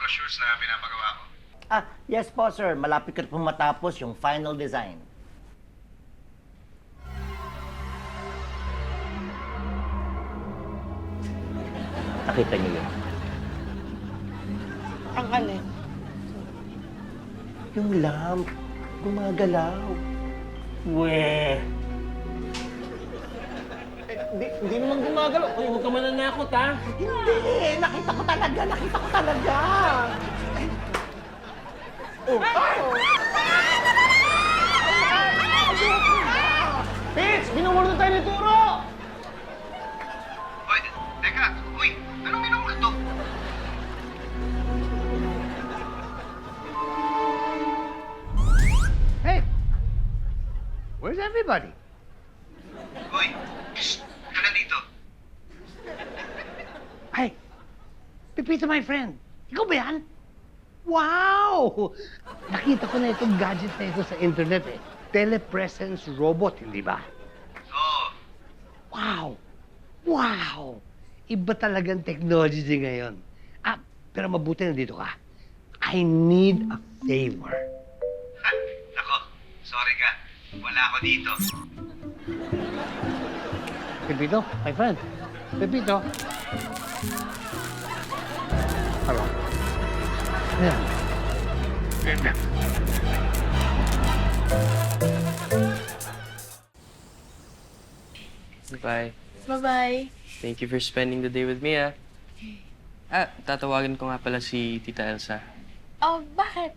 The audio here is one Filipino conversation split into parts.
brochures na pinapagawa ko. Yes po, sir. Malapit ko na po matapos yung final design. Nakita niyo yun? Ang alin? Yung lamp. Gumagalaw. Weh. Hindi naman gumagalaw. Uy, huwag ka mananakot, ha? Hindi! Nakita ko talaga! Nakita ko talaga! Pitch! Binumulto tayo ni Turo! Hoy, teka! Uy! Anong minumulto? Hey! Where's everybody? Uy! Shh! Ka na dito. Hey! Pipito, my friend. Ikaw ba yan? Wow! Nakita ko na itong gadget na ito sa internet eh. Telepresence robot, hindi ba? Oo. Wow! Wow! Iba talagang technology ngayon. Pero mabuti na dito ka. I need a favor. Ha! Nako, sorry ka. Wala ako dito. Pepito, my friend. Pepito. Hello. Ayan. Bye. Bye-bye. Thank you for spending the day with me, ah. Tatawagan ko nga pala si Tita Elsa. Oh, bakit?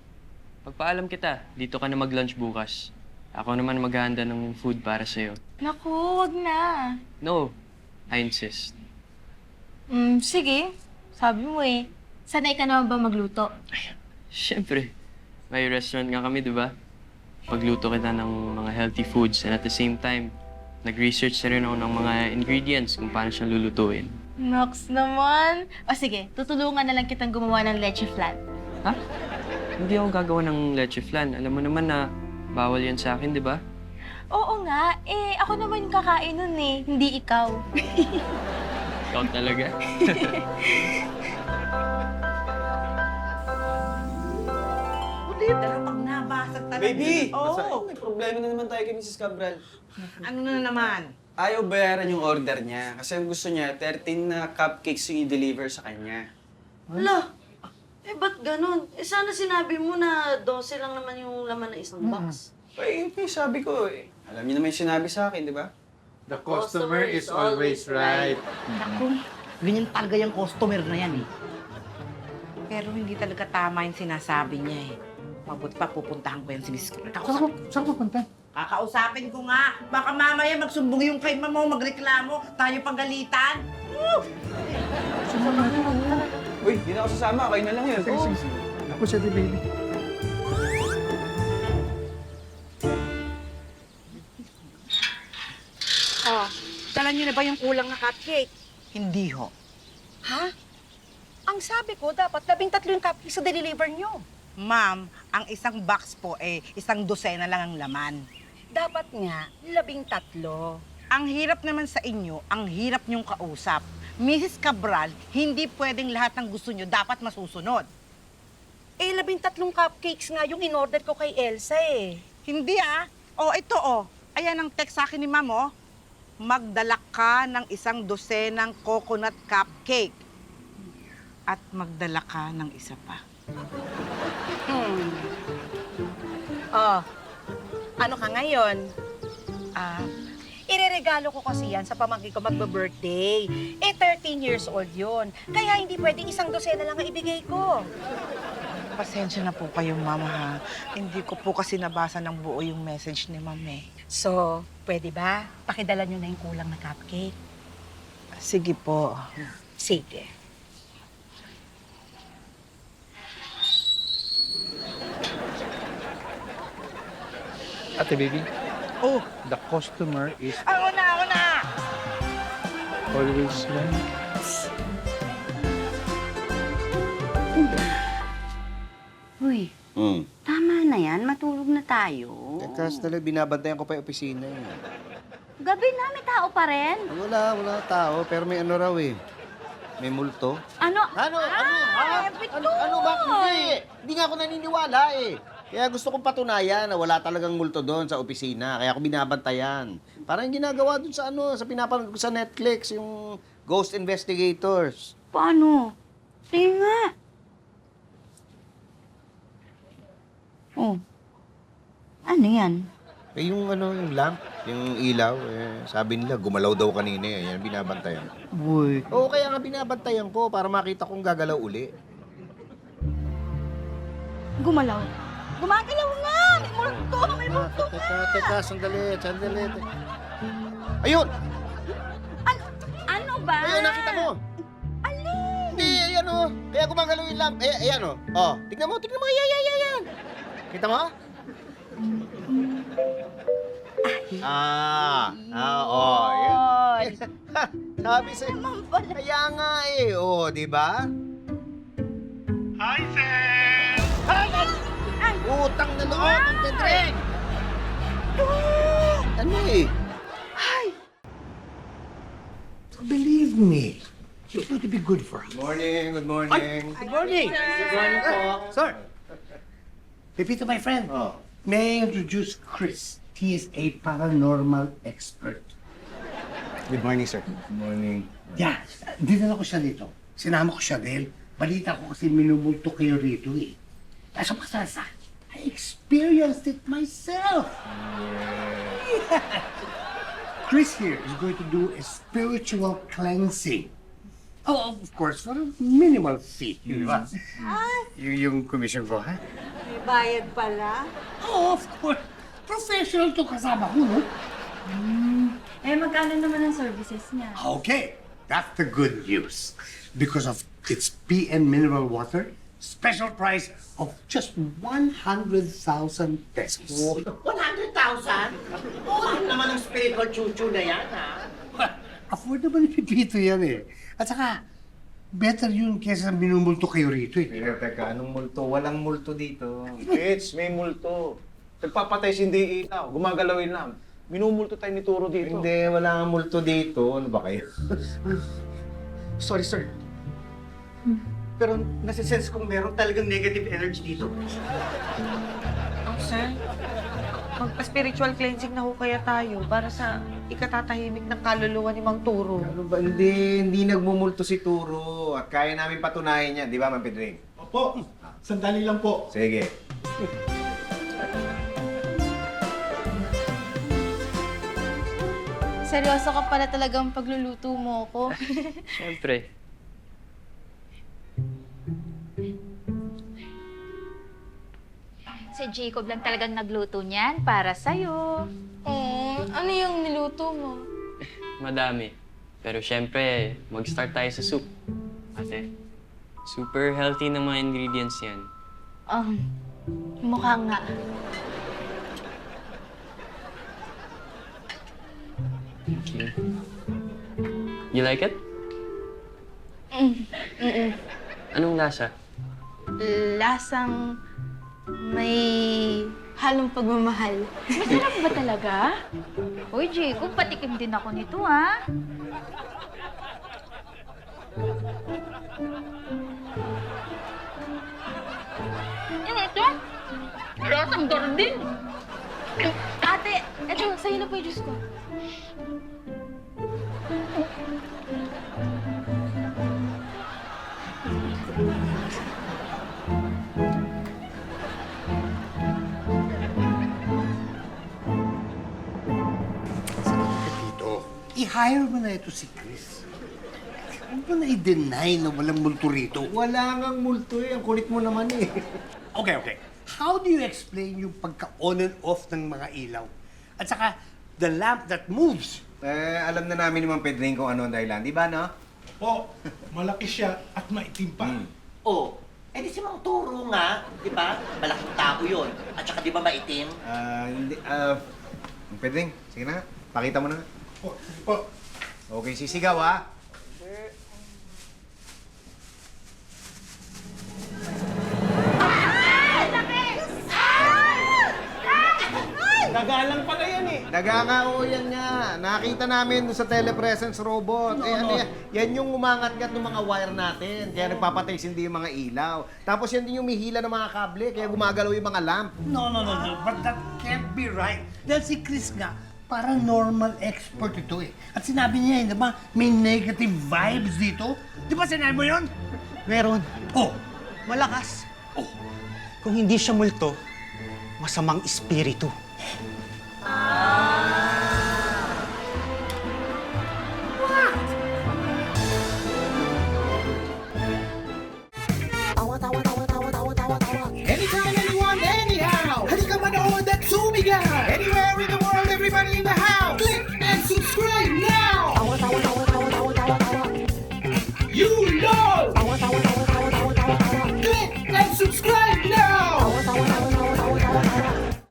Pagpaalam kita, dito ka na mag-lunch bukas. Ako naman maghahanda ng food para sa'yo. Naku, wag na. No, I insist. Sige. Sabi mo eh. Sanay ka naman ba magluto? Siyempre, may restaurant nga kami, di ba? Pagluto kita ng mga healthy foods and at the same time, nag-research na rin ako ng mga ingredients kung paano siya lulutuin. Nox naman. O sige, tutulungan na lang kitang gumawa ng leche flan. Ha? Hindi ako gagawa ng leche flan. Alam mo naman na bawal yan sa akin, di ba? Oo nga. Ako naman yung kakain nun eh. Hindi ikaw. Ikaw talaga. Pero pag nabasag talaga... Baby! Oo. May problema na naman tayo kay Mrs. Cabral. Ano na naman? Ayaw bayaran yung order niya kasi ang gusto niya, 13 na cupcakes yung i-deliver sa kanya. Wala. Ba't ganun? Sana sinabi mo na 12 lang naman yung laman ng isang box. Eh, sabi ko eh. Alam niyo naman yung sinabi sa akin, di ba? The customer is always right. Naku, ganyan talaga yung customer na yan eh. Pero hindi talaga tama yung sinasabi niya eh. Mabuti pa pupuntahan ko yan si Miss Cabral. Saan pupunta? Kakausapin ko nga. Baka mamaya magsumbong yung kay mama mo, magreklamo, tayo pagalitan. Uy, di na ako sasama. Kayo na lang yun. Sige. Ako siya, baby. Oh, dala niyo na ba yung kulang na cupcake? Hindi ho. Ha? Ang sabi ko, dapat 13 yung cupcakes sa deliver niyo. Ma'am, ang isang box po isang dosena lang ang laman. Dapat nga, 13. Ang hirap naman sa inyo, ang hirap niyong kausap. Mrs. Cabral, hindi pwedeng lahat ng gusto niyo dapat masusunod. 13 cupcakes nga yung in-order ko kay Elsa eh. Hindi ah. Ito Ayan ang text sa akin ni Ma'am Magdala ka ng isang dosenang coconut cupcake. At magdala ka ng isa pa. Oh, ano ka ngayon? Ireregalo ko kasi yan sa pamangkin ko magbe-birthday. 13 years old yun. Kaya hindi pwedeng isang dosena lang ang ibigay ko. Pasensya na po kayo, Ma'am, ha. Hindi ko po kasi nabasa ng buo yung message ni Ma'am, eh. So, pwede ba? Pakidala nyo na yung kulang na cupcake. Sige po. Sige. Ate, baby. The customer is Ako na! always right. Uy, tama na yan. Matulog na tayo. Teka, Stella, binabantayan ko pa yung opisina Gabi na, may tao pa rin. Wala tao, pero may ano raw eh. May multo? Ano? Ano? Ha? Ano? Bakit hindi? Hindi nga ako naniniwala eh. Kaya gusto kong patunayan na wala talagang multo doon sa opisina. Kaya ako binabantayan. Parang yung ginagawa doon sa sa pinapanood ko sa Netflix, yung Ghost Investigators. Paano? Tingnan nga. Oh. Ano yan? Eh, yung lamp, yung ilaw, sabi nila, gumalaw daw kanina eh. Yan, binabantayan. Uy. Oo, kaya nga binabantayan ko para makita kong gagalaw uli. Gumalaw. Gumagalaw nga! May multo! May multo nga! Teka, sandali. Ayun! Ano ba? Ayun, nakita mo! Alin? Hindi, ayan o. Kaya gumagalaw yung lamp. Ayan o. Oh, tignan mo. Yan. Kita mo? Yan. Sabi sa'yo. Kaya nga eh. Oh, di ba? Hi, Sir! Utang na loob ang Pedreng! Ano eh? Believe me, it's going to be good for us. Good morning. Good morning. Good morning po. Sir. Pepito, my friend. May I introduce Chris? He is a paranormal expert. Good morning, sir. Good morning. Yeah, dinala ko siya dito. Sinama ko siya dahil balita ko kasi minumulto kayo rito eh. Nasa pasasa, I experienced it myself. Yeah. Chris here is going to do a spiritual cleansing. Oh, of course, for a minimal fee. Yun ba? Yung commission ko, ha? May bayad pala. Oh, of course. Professional to kasama ko, no? Eh, magkano naman ang services niya? Okay, that's the good news. Because of its PN mineral water, special price of just 100,000 pesos. 100,000? Oh, naman ang spiritual chuchu na yan, ha? Affordable ni Pipito yan eh. At saka, better yun kesa minumulto kayo rito eh. Teka, anong multo? Walang multo dito. Kids, may multo. Nagpapatay si hindi ilaw. Gumagalawin lang. Minumulto tayo ni Turo dito. Hindi, wala nga multo dito. Ano ba kayo? Sorry, sir. Pero nasisense kong meron talagang negative energy dito. Oh, sir, magpa-spiritual cleansing na ho kaya tayo para sa ikatatahimik ng kaluluwa ni Mang Turo. Ano ba? Hindi nagmumulto si Turo. At kaya namin patunayan yan. Di ba, Ma'am Pedring? Opo, sandali lang po. Sige. Seryoso ka pala talagang pagluluto mo ko. Siyempre. Si Jacob lang talagang nagluto niyan para sa'yo. Oh, ano yung niluto mo? Madami. Pero siyempre, mag-start tayo sa soup. Ate, super healthy ng mga ingredients yan. Mukha nga. Thank you. You like it? Anong lasa? Lasang may halong pagmamahal. Masarap ba talaga? Uy, Jacob, patikim din ako nito, ha? Ano ito? Lasang gardin. Ate, ito, sa'yo na po yung juice ko. Pepito, i-hire mo na ito si Chris. Huwag mo na i-deny na walang multo rito. Wala ngang multo eh. Ang kulit mo naman eh. Okay. How do you explain yung pagka-on and off ng mga ilaw? At saka, the lamp that moves. Alam na namin ni Ma'am Pedring kung ano ang dahilan. Di ba, no? Po, malaki siya at maitim pa. Oh, di si Mang Turo nga, di ba? Malaking tao yun. At saka di ba maitim? Hindi. Ma'am Pedring, sige na nga. Pakita mo na nga. Po, sige po. Okay, sisigaw ha. Gagalang pala yan eh. Nagangao yan nga. Nakita namin doon sa telepresence robot. Ano yan yung umangat-ngat ng mga wire natin. Kaya nagpapatay hindi yung mga ilaw. Tapos yan din yung mihila ng mga kable. Kaya gumagalaw yung mga lamp. No. But that can't be right. Dahil si Chris nga, parang normal expert ito eh. At sinabi niya, di ba, may negative vibes dito. Di ba sinabi mo yun? Meron. Oh, Malakas. Kung hindi siya multo, masamang espiritu.